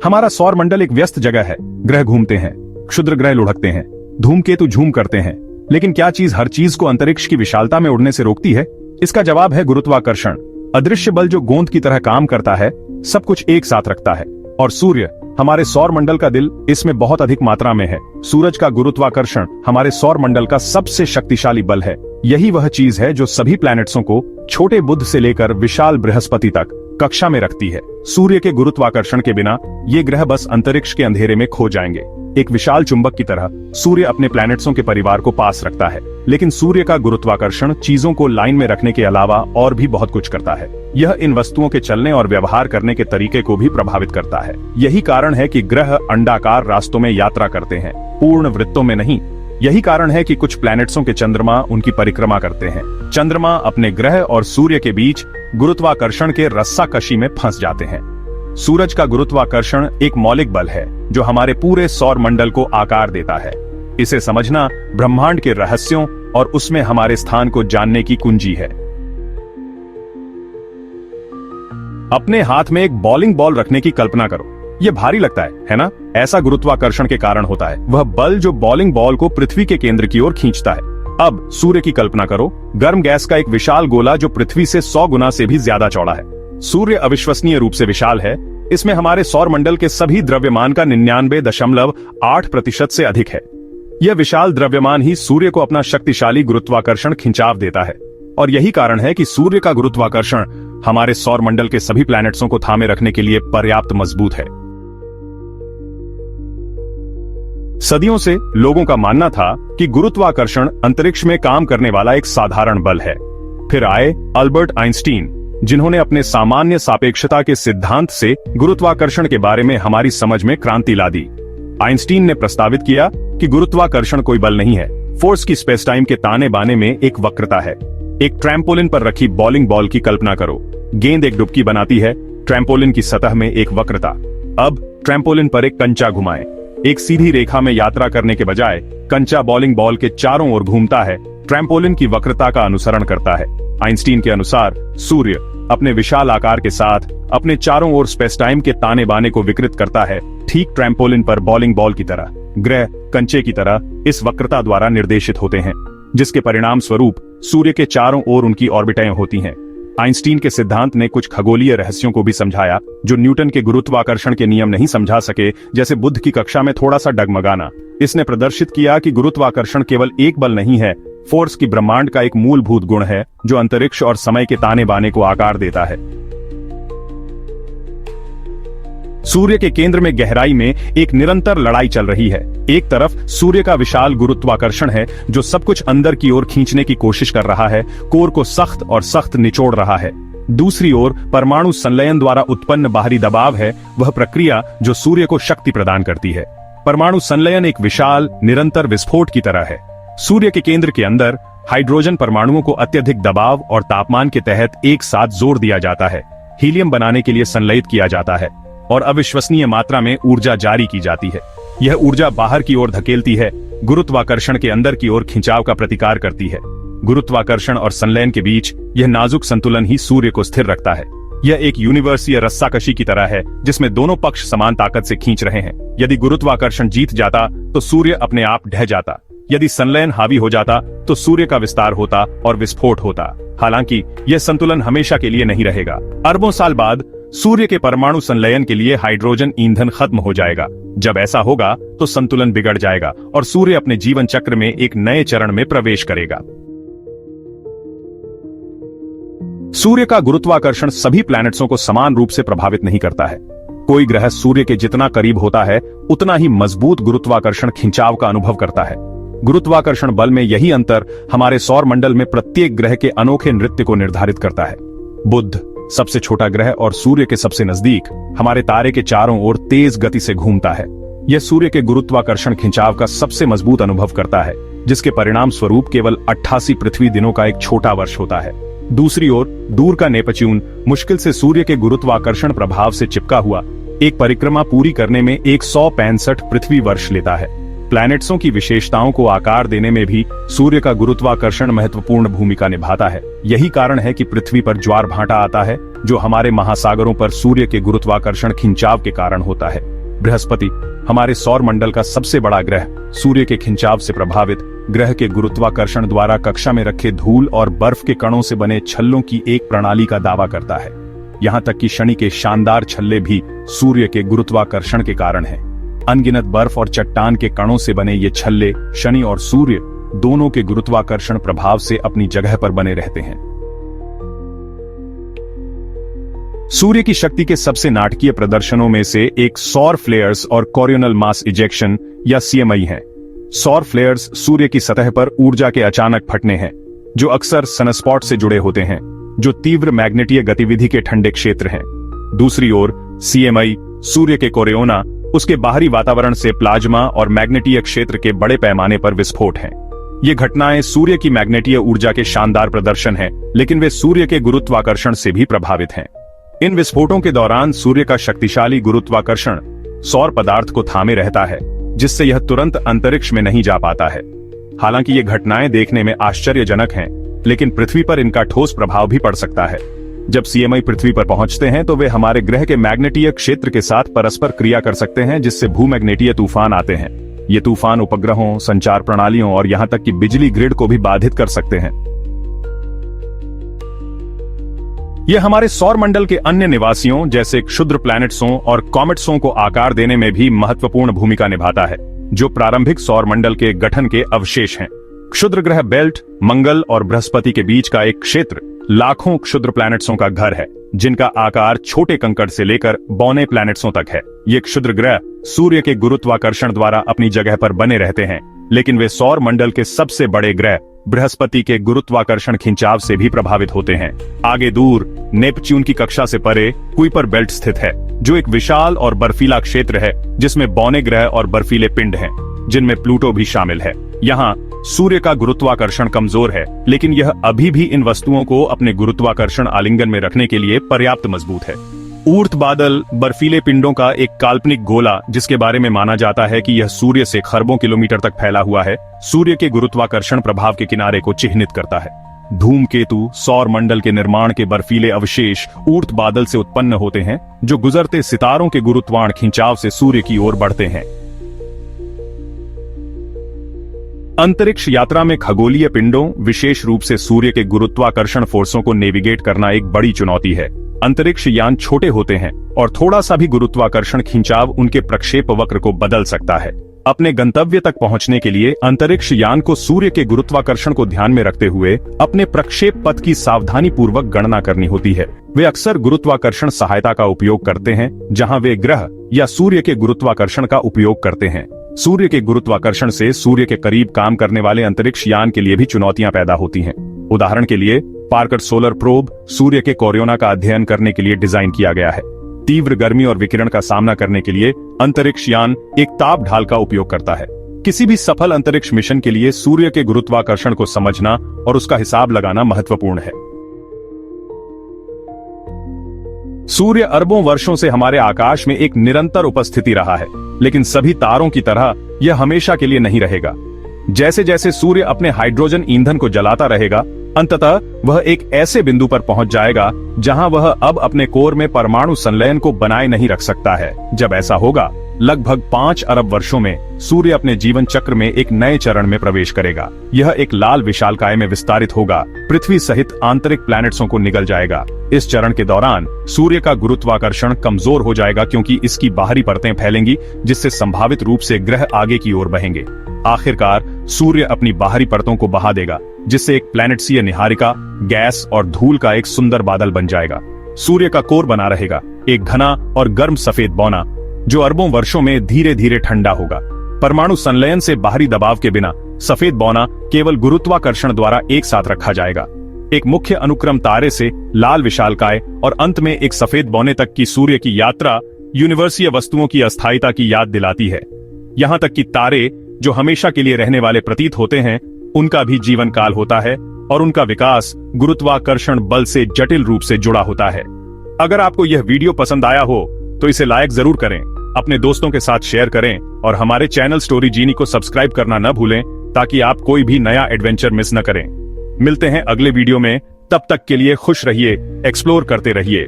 हमारा सौर मंडल एक व्यस्त जगह है। ग्रह घूमते हैं, क्षुद्र ग्रह लुढ़कते हैं, धूमकेतु झूम करते हैं, लेकिन क्या चीज हर चीज को अंतरिक्ष की विशालता में उड़ने से रोकती है? इसका जवाब है गुरुत्वाकर्षण। अदृश्य बल जो गोंद की तरह काम करता है, सब कुछ एक साथ रखता है। और सूर्य, हमारे सौर मंडल का दिल, इसमें बहुत अधिक मात्रा में है। सूरज का गुरुत्वाकर्षण हमारे सौर मंडल का सबसे शक्तिशाली बल है। यही वह चीज है जो सभी प्लैनेट्सों को, छोटे बुध से लेकर विशाल बृहस्पति तक, कक्षा में रखती है। सूर्य के गुरुत्वाकर्षण के बिना ये ग्रह बस अंतरिक्ष के अंधेरे में खो जाएंगे। एक विशाल चुंबक की तरह सूर्य अपने प्लैनेट्सों के परिवार को पास रखता है, लेकिन सूर्य का गुरुत्वाकर्षण चीजों को लाइन में रखने के अलावा और भी बहुत कुछ करता है। यह इन वस्तुओं के चलने और व्यवहार करने के तरीके को भी प्रभावित करता है। यही कारण है कि ग्रह अंडाकार रास्तों में यात्रा करते हैं, पूर्ण वृत्तों में नहीं। यही कारण है कि कुछ प्लैनेट्सों के चंद्रमा उनकी परिक्रमा करते हैं। चंद्रमा अपने ग्रह और सूर्य के बीच गुरुत्वाकर्षण के रस्साकशी में फंस जाते हैं। सूरज का गुरुत्वाकर्षण एक मौलिक बल है जो हमारे पूरे सौर मंडल को आकार देता है। इसे समझना ब्रह्मांड के रहस्यों और उसमें हमारे स्थान को जानने की कुंजी है। अपने हाथ में एक बॉलिंग बॉल रखने की कल्पना करो। यह भारी लगता है ना? ऐसा गुरुत्वाकर्षण के कारण होता है। वह बल जो बॉलिंग बॉल को पृथ्वी के केंद्र की ओर खींचता है। अब सूर्य की कल्पना करो, गर्म गैस का एक विशाल गोला जो पृथ्वी से 100 गुना से भी ज्यादा चौड़ा है। सूर्य अविश्वसनीय रूप से विशाल है। इसमें हमारे सौर मंडल के सभी द्रव्यमान का 99.8% से अधिक है। यह विशाल द्रव्यमान ही सूर्य को अपना शक्तिशाली गुरुत्वाकर्षण खिंचाव देता है। और यही कारण है कि सूर्य का गुरुत्वाकर्षण हमारे सौर मंडल के सभी प्लैनेट्सों को थामे रखने के लिए पर्याप्त मजबूत है। सदियों से लोगों का मानना था कि गुरुत्वाकर्षण अंतरिक्ष में काम करने वाला एक साधारण बल है। फिर आए अल्बर्ट आइंस्टीन, जिन्होंने अपने सामान्य सापेक्षता के सिद्धांत से गुरुत्वाकर्षण के बारे में हमारी समझ में क्रांति ला दी। आइंस्टीन ने प्रस्तावित किया कि गुरुत्वाकर्षण कोई बल नहीं है, फोर्स की स्पेस टाइम के ताने बाने में एक वक्रता है। एक ट्रैम्पोलिन पर रखी बॉलिंग बॉल की कल्पना करो। गेंद एक डुबकी बनाती है, ट्रैम्पोलिन की सतह में एक वक्रता। अब ट्रैम्पोलिन पर एक कंचा घुमाएं। एक सीधी रेखा में यात्रा करने के बजाय कंचा बॉलिंग बॉल के चारों ओर घूमता है, ट्रैम्पोलिन की वक्रता का अनुसरण करता है। आइंस्टीन के अनुसार सूर्य अपने विशाल आकार के साथ अपने चारों ओर स्पेस टाइम के ताने बाने को विकृत करता है, ठीक ट्रैम्पोलिन पर बॉलिंग बॉल की तरह। ग्रह कंचे की तरह इस वक्रता द्वारा निर्देशित होते हैं, जिसके परिणाम स्वरूप सूर्य के चारों ओर उनकी ऑर्बिटें होती हैं। आइंस्टीन के सिद्धांत ने कुछ खगोलीय रहस्यों को भी समझाया जो न्यूटन के गुरुत्वाकर्षण के नियम नहीं समझा सके, जैसे बुध की कक्षा में थोड़ा सा डगमगाना। इसने प्रदर्शित किया कि गुरुत्वाकर्षण केवल एक बल नहीं है, फोर्स की ब्रह्मांड का एक मूलभूत गुण है जो अंतरिक्ष और समय के ताने बाने को आकार देता है। सूर्य के केंद्र में गहराई में एक निरंतर लड़ाई चल रही है। एक तरफ सूर्य का विशाल गुरुत्वाकर्षण है जो सब कुछ अंदर की ओर खींचने की कोशिश कर रहा है, कोर को सख्त और सख्त निचोड़ रहा है। दूसरी ओर परमाणु संलयन द्वारा उत्पन्न बाहरी दबाव है, वह प्रक्रिया जो सूर्य को शक्ति प्रदान करती है। परमाणु संलयन एक विशाल निरंतर विस्फोट की तरह है। सूर्य के केंद्र के अंदर हाइड्रोजन परमाणुओं को अत्यधिक दबाव और तापमान के तहत एक साथ जोड़ दिया जाता है, हीलियम बनाने के लिए संलयित किया जाता है और अविश्वसनीय मात्रा में ऊर्जा जारी की जाती है। यह ऊर्जा बाहर की ओर धकेलती है, गुरुत्वाकर्षण के अंदर की ओर खिंचाव का प्रतिकार करती है। गुरुत्वाकर्षण और संलयन के बीच यह नाजुक संतुलन ही सूर्य को स्थिर रखता है। यह एक यूनिवर्सीय रस्साकशी की तरह है जिसमें दोनों पक्ष समान ताकत से खींच रहे हैं। यदि गुरुत्वाकर्षण जीत जाता तो सूर्य अपने आप ढह जाता। यदि संलयन हावी हो जाता तो सूर्य का विस्तार होता और विस्फोट होता। हालांकि यह संतुलन हमेशा के लिए नहीं रहेगा। अरबों साल बाद सूर्य के परमाणु संलयन के लिए हाइड्रोजन ईंधन खत्म हो जाएगा। जब ऐसा होगा तो संतुलन बिगड़ जाएगा और सूर्य अपने जीवन चक्र में एक नए चरण में प्रवेश करेगा। सूर्य का गुरुत्वाकर्षण सभी प्लैनेट्सों को समान रूप से प्रभावित नहीं करता है। कोई ग्रह सूर्य के जितना करीब होता है उतना ही मजबूत गुरुत्वाकर्षण खिंचाव का अनुभव करता है। गुरुत्वाकर्षण बल में यही अंतर हमारे सौर मंडल में प्रत्येक ग्रह के अनोखे नृत्य को निर्धारित करता है। बुध सबसे छोटा ग्रह और सूर्य के सबसे नजदीक हमारे तारे के चारों ओर तेज गति से घूमता है। यह सूर्य के गुरुत्वाकर्षण खिंचाव का सबसे मजबूत अनुभव करता है, जिसके परिणाम स्वरूप केवल 88 पृथ्वी दिनों का एक छोटा वर्ष होता है। दूसरी ओर दूर का नेपच्यून मुश्किल से सूर्य के गुरुत्वाकर्षण प्रभाव से चिपका हुआ एक परिक्रमा पूरी करने में 165 पृथ्वी वर्ष लेता है। प्लैनेट्सों की विशेषताओं को आकार देने में भी सूर्य का गुरुत्वाकर्षण महत्वपूर्ण भूमिका निभाता है। यही कारण है कि पृथ्वी पर ज्वार भाटा आता है जो हमारे महासागरों पर सूर्य के गुरुत्वाकर्षण खिंचाव के कारण होता है। बृहस्पति हमारे सौर मंडल का सबसे बड़ा ग्रह सूर्य के खिंचाव से प्रभावित ग्रह के गुरुत्वाकर्षण द्वारा कक्षा में रखे धूल और बर्फ के कणों से बने छल्लों की एक प्रणाली का दावा करता है। यहाँ तक कि शनि के शानदार छल्ले भी सूर्य के गुरुत्वाकर्षण के कारण हैं। अनगिनत बर्फ और चट्टान के कणों से बने ये छल्ले शनि और सूर्य दोनों के गुरुत्वाकर्षण प्रभाव से अपनी जगह पर बने रहते हैं। सूर्य की शक्ति के सबसे नाटकीय प्रदर्शनों में से एक सौर फ्लेयर्स और कोरोनल मास इजेक्शन या सीएमई है। सौर फ्लेयर्स सूर्य की सतह पर ऊर्जा के अचानक फटने हैं, जो अक्सर सनस्पॉट से जुड़े होते हैं, जो तीव्र मैग्नेटीय गतिविधि के ठंडे क्षेत्र हैं। दूसरी ओर सीएमई सूर्य के कोरोना उसके बाहरी वातावरण से प्लाज्मा और मैग्नेटीय क्षेत्र के बड़े पैमाने पर विस्फोट हैं। ये घटनाएं सूर्य की मैग्नेटीय ऊर्जा के शानदार प्रदर्शन हैं, लेकिन वे सूर्य के गुरुत्वाकर्षण से भी प्रभावित हैं। इन विस्फोटों के दौरान सूर्य का शक्तिशाली गुरुत्वाकर्षण सौर पदार्थ को थामे रहता है, जिससे यह तुरंत अंतरिक्ष में नहीं जा पाता है। हालांकि ये घटनाएं देखने में आश्चर्यजनक हैं, लेकिन पृथ्वी पर इनका ठोस प्रभाव भी पड़ सकता है। जब सीएमई पृथ्वी पर पहुंचते हैं तो वे हमारे ग्रह के मैग्नेटीय क्षेत्र के साथ परस्पर क्रिया कर सकते हैं, जिससे भूमैग्नेटीय तूफान आते हैं। ये तूफान उपग्रहों, संचार प्रणालियों और यहां तक कि बिजली ग्रिड को भी बाधित कर सकते हैं। यह हमारे सौर मंडल के अन्य निवासियों जैसे क्षुद्र प्लैनेट्सों और कॉमेट्सों को आकार देने में भी महत्वपूर्ण भूमिका निभाता है, जो प्रारंभिक सौर मंडल के गठन के अवशेष हैं। क्षुद्र ग्रह बेल्ट मंगल और बृहस्पति के बीच का एक क्षेत्र लाखों क्षुद्र प्लैनेट्सों का घर है, जिनका आकार छोटे कंकड़ से लेकर बौने प्लैनेट्सों तक है। ये क्षुद्र ग्रह सूर्य के गुरुत्वाकर्षण द्वारा अपनी जगह पर बने रहते हैं, लेकिन वे सौर मंडल के सबसे बड़े ग्रह बृहस्पति के गुरुत्वाकर्षण खिंचाव से भी प्रभावित होते हैं। आगे दूर नेपच्यून की कक्षा से परे कुइपर बेल्ट स्थित है, जो एक विशाल और बर्फीला क्षेत्र है जिसमें बौने ग्रह और बर्फीले पिंड हैं, जिनमें प्लूटो भी शामिल है। यहाँ सूर्य का गुरुत्वाकर्षण कमजोर है, लेकिन यह अभी भी इन वस्तुओं को अपने गुरुत्वाकर्षण आलिंगन में रखने के लिए पर्याप्त मजबूत है। ऊर्त बादल बर्फीले पिंडों का एक काल्पनिक गोला, जिसके बारे में माना जाता है कि यह सूर्य से खरबों किलोमीटर तक फैला हुआ है, सूर्य के गुरुत्वाकर्षण प्रभाव के किनारे को चिह्नित करता है। धूमकेतु सौर मंडल के निर्माण के बर्फीले अवशेष ऊर्त बादल से उत्पन्न होते हैं, जो गुजरते सितारों के गुरुत्वाकर्षण खिंचाव से सूर्य की ओर बढ़ते हैं। अंतरिक्ष यात्रा में खगोलीय पिंडों, विशेष रूप से सूर्य के गुरुत्वाकर्षण फोर्सों को नेविगेट करना एक बड़ी चुनौती है। अंतरिक्ष यान छोटे होते हैं और थोड़ा सा भी गुरुत्वाकर्षण खिंचाव उनके प्रक्षेप वक्र को बदल सकता है। अपने गंतव्य तक पहुंचने के लिए अंतरिक्ष यान को सूर्य के गुरुत्वाकर्षण को ध्यान में रखते हुए अपने प्रक्षेप पथ की सावधानी पूर्वक गणना करनी होती है। वे अक्सर गुरुत्वाकर्षण सहायता का उपयोग करते हैं, जहां वे ग्रह या सूर्य के गुरुत्वाकर्षण का उपयोग करते हैं। सूर्य के गुरुत्वाकर्षण से सूर्य के करीब काम करने वाले अंतरिक्ष यान के लिए भी चुनौतियां पैदा होती हैं। उदाहरण के लिए पार्कर सोलर प्रोब सूर्य के कोरोना का अध्ययन करने के लिए डिजाइन किया गया है। तीव्र गर्मी और विकिरण का सामना करने के लिए अंतरिक्ष यान एक ताप ढाल का उपयोग करता है। किसी भी सफल अंतरिक्ष मिशन के लिए सूर्य के गुरुत्वाकर्षण को समझना और उसका हिसाब लगाना महत्वपूर्ण है। सूर्य अरबों वर्षों से हमारे आकाश में एक निरंतर उपस्थिति रहा है, लेकिन सभी तारों की तरह यह हमेशा के लिए नहीं रहेगा। जैसे जैसे सूर्य अपने हाइड्रोजन ईंधन को जलाता रहेगा, अंततः वह एक ऐसे बिंदु पर पहुंच जाएगा जहां वह अब अपने कोर में परमाणु संलयन को बनाए नहीं रख सकता है। जब ऐसा होगा, लगभग 5 अरब वर्षों में सूर्य अपने जीवन चक्र में एक नए चरण में प्रवेश करेगा। यह एक लाल विशालकाय में विस्तारित होगा, पृथ्वी सहित आंतरिक प्लैनेट्सों को निगल जाएगा। इस चरण के दौरान सूर्य का गुरुत्वाकर्षण कमजोर हो जाएगा, क्योंकि इसकी बाहरी परतें फैलेंगी, जिससे संभावित रूप से ग्रह आगे की ओर बहेंगे। आखिरकार सूर्य अपनी बाहरी परतों को बहा देगा, जिससे एक प्लैनेटसीय निहारिका, गैस और धूल का एक सुंदर बादल बन जाएगा। सूर्य का कोर बना रहेगा, एक घना और गर्म सफेद बौना, जो अरबों वर्षों में धीरे धीरे ठंडा होगा। परमाणु संलयन से बाहरी दबाव के बिना सफेद बौना केवल गुरुत्वाकर्षण द्वारा एक साथ रखा जाएगा। एक मुख्य अनुक्रम तारे से लाल विशालकाय और अंत में एक सफेद बौने तक की सूर्य की यात्रा यूनिवर्सीय वस्तुओं की अस्थायीता की याद दिलाती है। यहाँ तक कि तारे, जो हमेशा के लिए रहने वाले प्रतीत होते हैं, उनका भी जीवन काल होता है और उनका विकास गुरुत्वाकर्षण बल से जटिल रूप से जुड़ा होता है। अगर आपको यह वीडियो पसंद आया हो तो इसे लाइक जरूर करें, अपने दोस्तों के साथ शेयर करें और हमारे चैनल स्टोरी जीनी को सब्सक्राइब करना न भूलें, ताकि आप कोई भी नया एडवेंचर मिस न करें। मिलते हैं अगले वीडियो में, तब तक के लिए खुश रहिए, एक्सप्लोर करते रहिए।